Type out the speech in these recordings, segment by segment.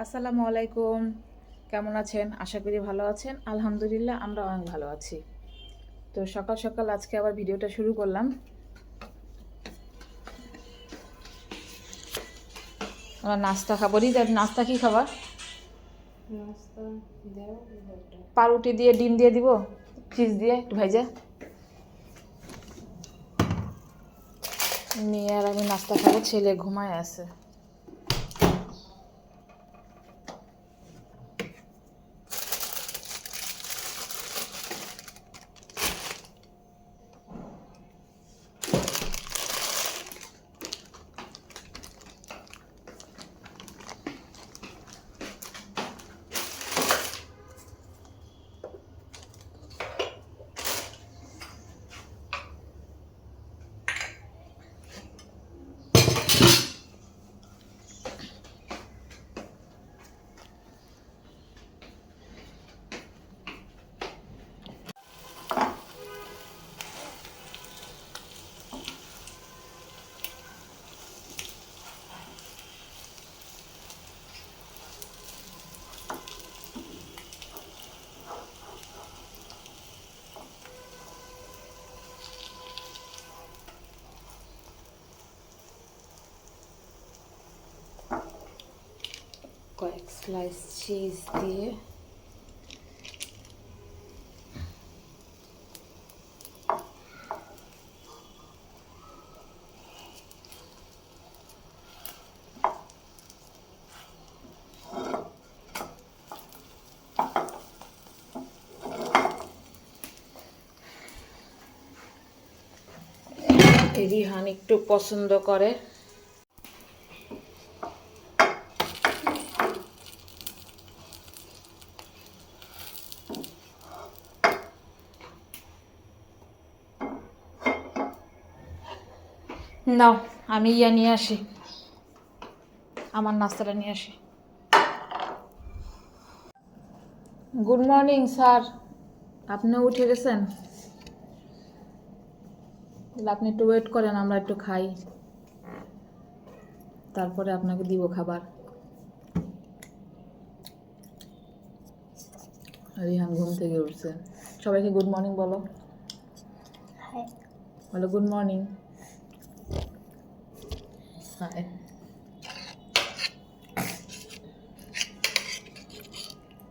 আসসালামু আলাইকুম। কেমন আছেন? আশা করি ভালো আছেন। আলহামদুলিল্লাহ আমরা অনেক ভালো আছি। তো সকাল সকাল আজকে আবার ভিডিওটা শুরু করলাম। আমরা নাস্তা খাবো। নাস্তা কি খাবার? নাস্তা দাও পাউরুটি দিয়ে ডিম দিয়ে দিব, চিজ দিয়ে একটু ভেজে। মেয়ে আর আমি নাস্তা খাবো, ছেলে ঘুমায় আছে। কয়েক স্লাইস চিজ দিয়ে রিহান একটু পছন্দ করে। নাও আমি নিয়ে আসি, আমার নাস্তাটা নিয়ে আসি। গুড মর্নিং স্যার, আপনিও উঠে গেছেন? তাহলে আপনি একটু ওয়েট করেন, আমরা একটু খাই, তারপরে আপনাকে দিব খাবার। রিহান ঘুম থেকে উঠছে। সবাইকে গুড মর্নিং বলো। বলো গুড মর্নিং। হাই।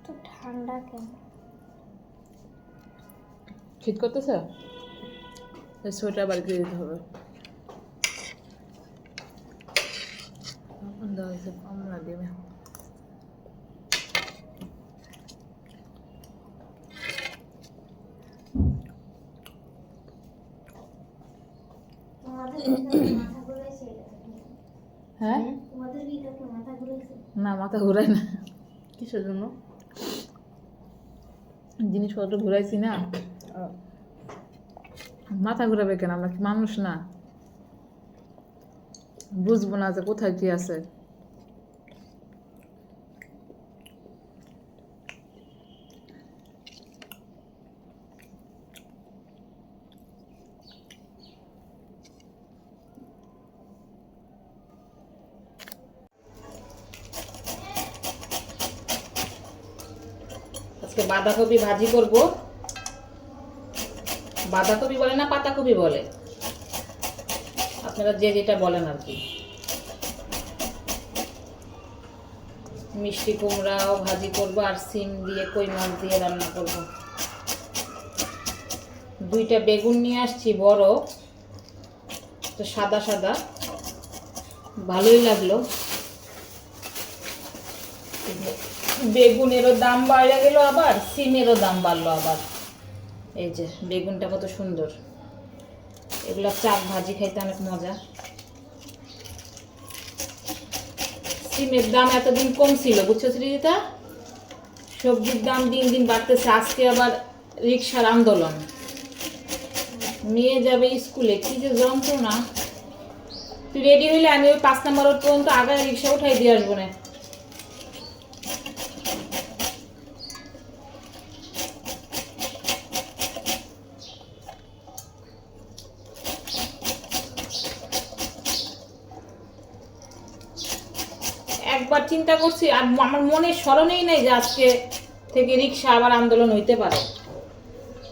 তো ঠান্ডা কেন? শীত করতেছে, সোয়েটার বাড়িতে দিতে হবে। দেওয়া হয়েছে কমলা দেবে। হ্যাঁ, না মাথা ঘুরাই না। কিসের জন্য? জিনিসপত্র ঘুরাইছি না, মাথা ঘুরাবে কেন? আমরা কি মানুষ না? বুঝবো না যে কোথায় কি আছে? আজকে বাঁধাকপি ভাজি করব। বাঁধাকপি বলে না পাতাকপি বলে, আপনারা যে যেটা বলেন আর কি। মিষ্টি কুমড়াও ভাজি করব আর সিম দিয়ে কই মাছ দিয়ে রান্না করব। দুইটা বেগুন নিয়ে আসছি বড়, তো সাদা সাদা, ভালোই লাগলো। বেগুনেরও দাম বাড়ে গেল, আবার সিমেরও দাম বাড়লো আবার। এই যে বেগুনটা কত সুন্দর, এগুলা চাক ভাজি খাইতে অনেক মজা। সিমের দাম এতদিন কম ছিল, বুঝছো শ্রীজিতা? সবজির দাম দিন দিন বাড়তেছে। আজকে আবার রিক্সার আন্দোলন, মেয়ে যাবে স্কুলে, কি যে যন্ত্রণা। তুই রেডি হইলে আমি ওই 5 নম্বর রোড পর্যন্ত আগে রিক্সা উঠাই দিয়ে আসবো না। একবার চিন্তা করছি আর আমার মনে স্মরণেই নেই যে আজকে থেকে রিক্সা আবার আন্দোলন হইতে পারে।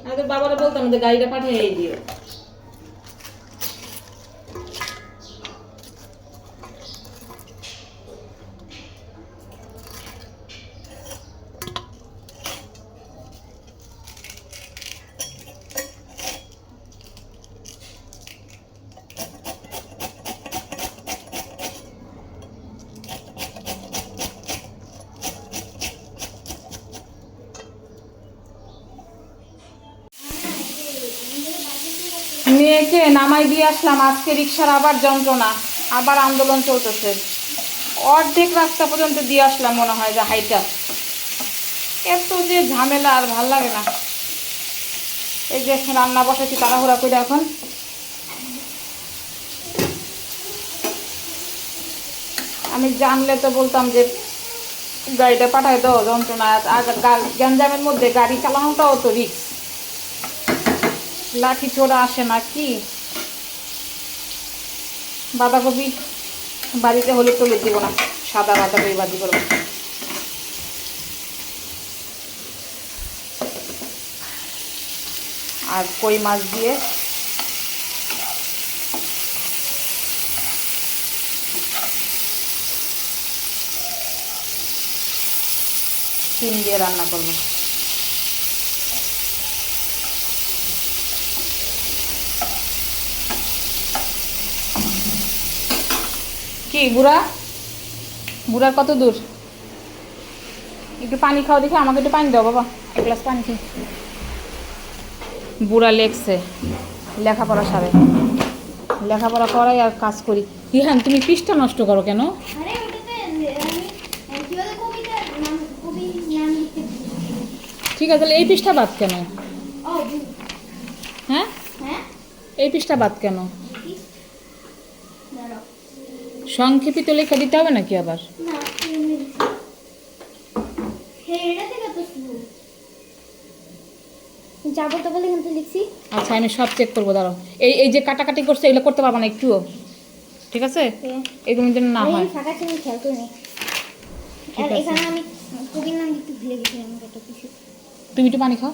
আমি তো বাবারা বলতাম যে গাড়িটা পাঠিয়ে দিও। মেয়েকে নামাই দিয়ে আসলাম, আজকে রিক্সার আবার যন্ত্রণা, আবার আন্দোলন চলতেছে। অর্ধেক রাস্তা পর্যন্ত দিয়ে আসলাম মনে হয় যে হাইটা। এত যে ঝামেলা, আর ভাল লাগে না। এই যে রান্না বসাচ্ছি তাড়াহুড়া করে এখন। আমি জানলে তো বলতাম যে গাড়িটা পাঠাই দাও, যন্ত্রণা। আর গ্যাঞ্জামের মধ্যে গাড়ি চালানোটাও তো রিক্স, লাঠি ছোড়া আসে না কি। বাঁধাকপি বাড়িতে হলে তুলে দিব না, সাদা বাঁধাকপি ভাজি করবো। আর কই মাছ দিয়ে শিম দিয়ে রান্না করবো। কি বুড়া, বুড়ার কত দূর? একটু পানি খাও দেখে, আমাকে একটু পানি দাও বাবা, এক গ্লাস পানি খেয়ে। বুড়া লেখছে, লেখাপড়া সারে, লেখাপড়া করাই আর কাজ করি। রিহান তুমি পৃষ্ঠা নষ্ট করো কেন? ঠিক আছে, তাহলে এই পৃষ্ঠা বাদ কেন? হ্যাঁ, এই পৃষ্ঠা বাদ কেন? সংক্ষেপিত লেখা দিতে হবে নাকি আবার? আচ্ছা আমি সব চেক করবো, দাঁড়াও। এই যে কাটাকাটি করছে এগুলো করতে পারবো না একটুও, ঠিক আছে? এগুলো যেন না হয়। তুমি একটু পানি খাও,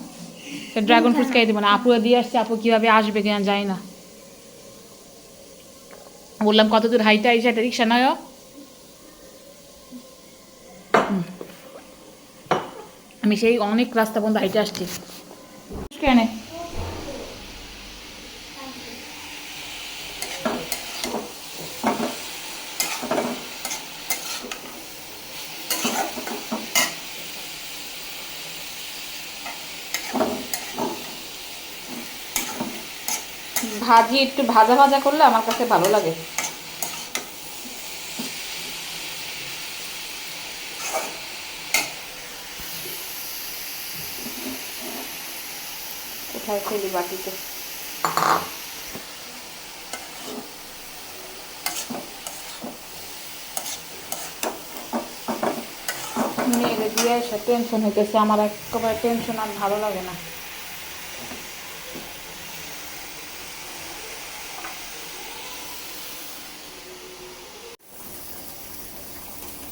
ড্রাগন ফ্রুট খাই দেবো না। আপু দিয়ে আসছে, আপু কিভাবে আসবে কিনা জানি না। বললাম কত দূর হাইটা এসে একটা রিক্সা নয়। আমি সেই অনেক রাস্তা পর্যন্ত হাইটে আসছি। কেন ভাজি একটু ভাজা ভাজা করলে আমার কাছে ভালো লাগে। কোথায় ফেলি বাটিতে? মেয়েরে দিয়ে এসে টেনশন হইতেছে আমার, একেবারে টেনশন আর ভালো লাগে না।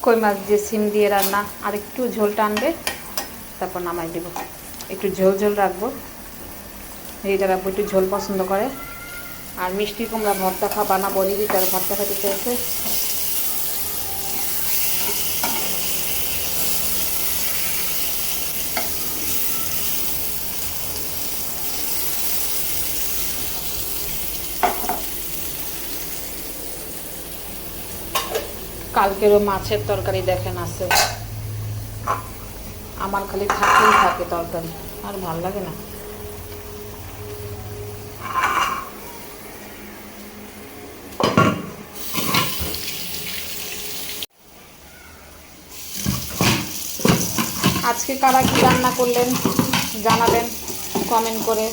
কই মাছ দিয়ে সিম দিয়ে রান্না, আর একটু ঝোল টানবে তারপর নামাই দেবো। একটু ঝোল ঝোল রাখবো, এইটা রাখবো, একটু ঝোল পছন্দ করে। আর মিষ্টি কুমড়া ভর্তা খাবা না বলি, তার ভর্তা খেতে চাইছে। কালকেরও মাছের তরকারি দেখেন আছে, আমার খালি থাকেই থাকে তরকারি, আর ভাল লাগে না। আজকে কারা কি রান্না করলেন জানাবেন কমেন্ট করে।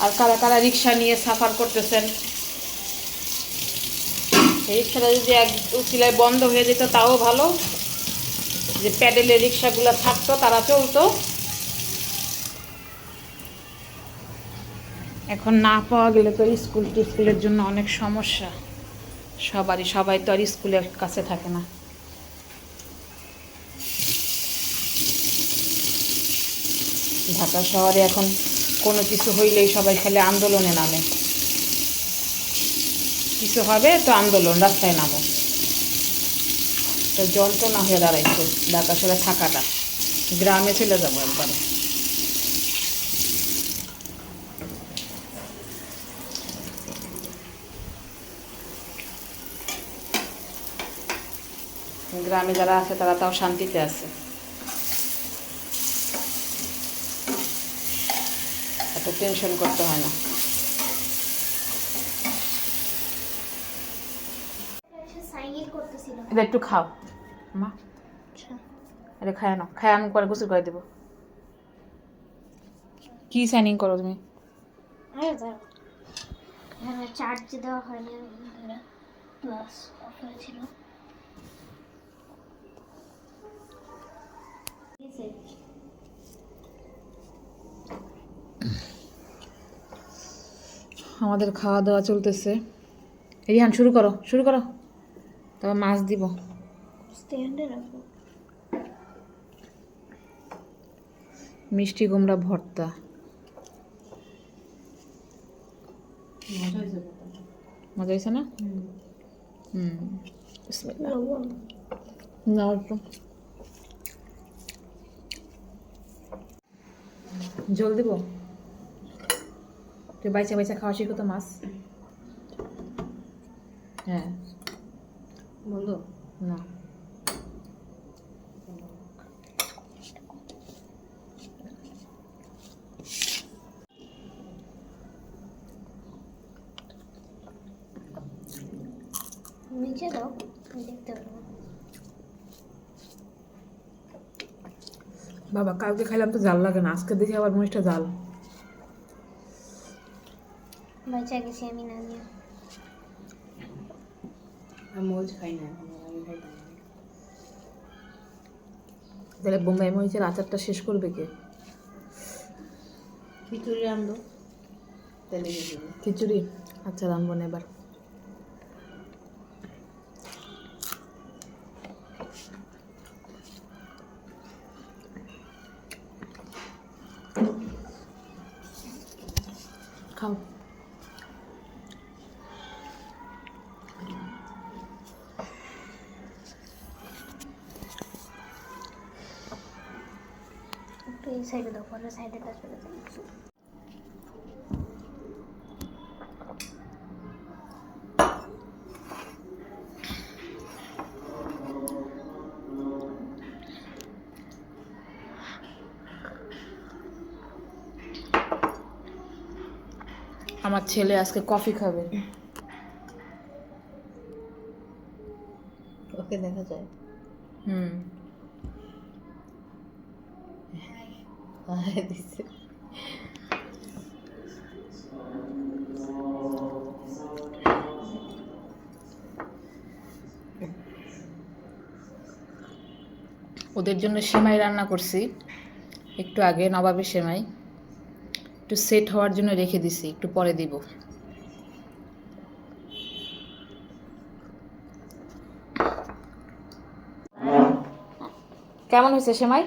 আর কারা কারা রিক্সা নিয়ে সাফার করতেছেন, রিক্সাটা যদি এক উচিলায় বন্ধ হয়ে যেত তাও ভালো, যে প্যাডেলের রিক্সাগুলো থাকতো তারা চলতো। এখন না পাওয়া গেলে তো স্কুলের জন্য অনেক সমস্যা, সবাই তো আর স্কুলের কাছে থাকে না। ঢাকা শহরে এখন কোনো কিছু হইলেই সবাই খালি আন্দোলনে নামে, কিছু হবে তো আন্দোলন, রাস্তায় নামো। তো যন্ত্রণা হয়ে দাঁড়াইছে ঢাকা শহরে থাকাটা, গ্রামে চলে যাবো একবারে। গ্রামে যারা আছে তারা তাও শান্তিতে আছে, এত টেনশন করতে হয় না। এটা একটু খাও মা, এটা খায় না, খায় আমি পরে গোসল করে দেবো। কি সাইনিং করো তুমি? চার্জ দেওয়া হয়নি, প্লাস অফ হয়েছিল। আমাদের খাওয়া দাওয়া চলতেছে। রিহান শুরু করো, তবে মাছ দিব। স্ট্যান্ডে রাখো। মিষ্টি কুমড়া ভর্তা, মজা হয়েছে না? বিসমিল্লাহ। নাও একটু জল দিব। তুই বাইচা বাইচা খাওয়া শিখো তো মাছ। হ্যাঁ বলো না, নিচে দাও, আমি দেখতে পারবো। বাবা কালকে খাইলাম তো জাল লাগে না, আজকে দেখি আবার মরিচটা জাল। বাচ্চা গেছি আমি না নিয়ে। আমি মরিচ খাই না, আমি খাইতাম না। তাহলে বোম্বাই মরিচের আচারটা শেষ করবে কে? খিচুড়ি আনলো, তেলে খিচুড়ি। খিচুড়ি আচ্ছা রানবো না এবার। খাও। একটু এই সাইডে দাও, পরে সাইডেটা চলে যাবে। আমার ছেলে আজকে কফি খাবে। ওকে দেখা যায়। দিচ্ছে। ওদের জন্য সেমাই রান্না করছি একটু আগে, নবাবের সেমাই একটু সেট হওয়ার জন্য রেখে দিছি, একটু পরে দিব। কেমন হয়েছে সেমাই?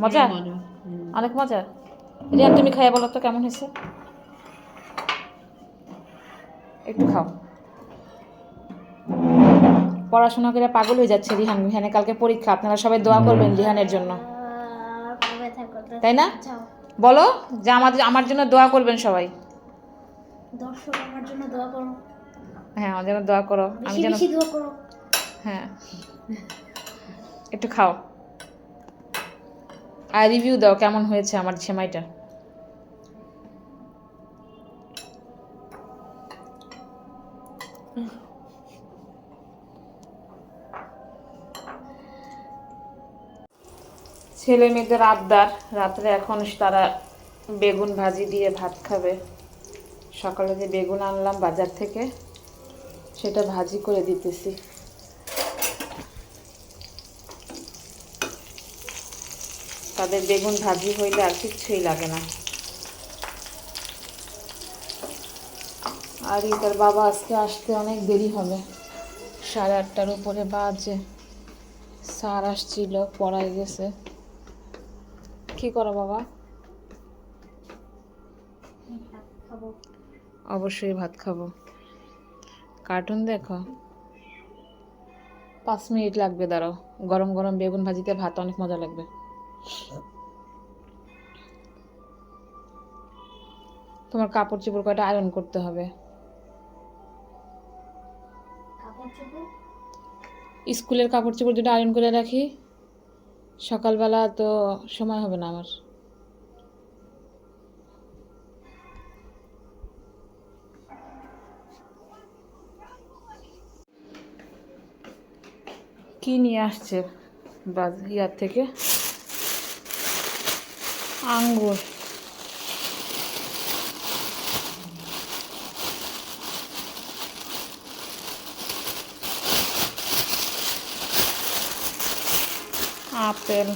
মজা, অনেক মজা। রিয়ান তুমি খাইয়া বলো তো কেমন হয়েছে, একটু খাও। পড়াশোনা করে পাগল হয়ে যাচ্ছে রিহান। রিহানে কালকে পরীক্ষা, আপনারা সবাই দোয়া করবেন রিহানের জন্য, তাই না? বলো যে আমার জন্য দোয়া করবেন সবাই। দর্শক আমার জন্য দোয়া করো। হ্যাঁ আমার জন্য দোয়া করো, আমি যেন, বেশি দোয়া করো। হ্যাঁ একটু খাও আর রিভিউ দাও কেমন হয়েছে আমার সেমাইটা। ছেলে মেয়েদের আবদার, রাত্রে এখন তারা বেগুন ভাজি দিয়ে ভাত খাবে। সকালে যে বেগুন আনলাম বাজার থেকে সেটা ভাজি করে দিতেছি। তাদের বেগুন ভাজি হইলে আর কিচ্ছুই লাগে না। আর তার বাবা আজকে আসতে অনেক দেরি হবে। 8:30টার উপরে বাজে। স্যার আসছিল, পড়ায় গেছে। কি করো বাবা? ভাত খাবো। অবশ্যই ভাত খাবো। কার্টুন দেখো? 5 মিনিট লাগবে, দাঁড়াও। গরম গরম বেগুন ভাজিতে ভাত অনেক মজা লাগবে। তোমার কাপড় চোপড় কয়টা আয়রন করতে হবে। কাপড় চোপড় স্কুলের কাপড় চোপড় দুটো আয়রন করে রাখি, সকালবেলা তো সময় হবে না আমার। কি নিয়ে আসছে ইয়ার থেকে? আঙ্গুর। আপেল,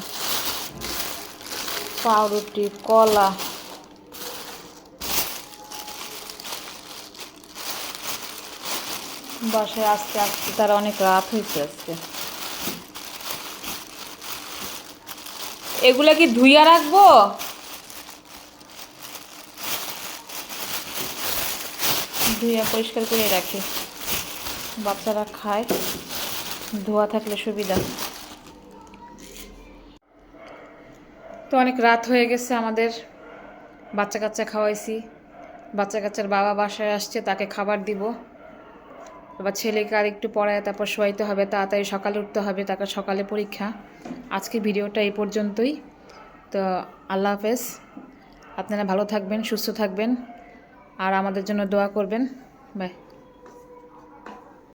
পাউরুটি, কলা। বাসায় আস্তে আস্তে তার অনেক রাত হয়েছে আজকে। এগুলা কি ধুইয়া রাখবো? ধুইয়া পরিষ্কার করে রাখি, বাচ্চারা খায়, ধোয়া থাকলে সুবিধা। তো অনেক রাত হয়ে গেছে আমাদের। বাচ্চা কাচ্চা খাওয়াইছি, বাচ্চা কাচ্চার বাবা বাসায় আসছে, তাকে খাবার দিব। এবার ছেলেকে আর একটু পড়ায় তারপর শোয়াইতে হবে, তাড়াতাড়ি সকালে উঠতে হবে, তারপর সকালে পরীক্ষা। আজকে ভিডিওটা এই পর্যন্তই। তো আল্লাহ হাফেজ। আপনারা ভালো থাকবেন, সুস্থ থাকবেন, আর আমাদের জন্য দোয়া করবেন। বাই।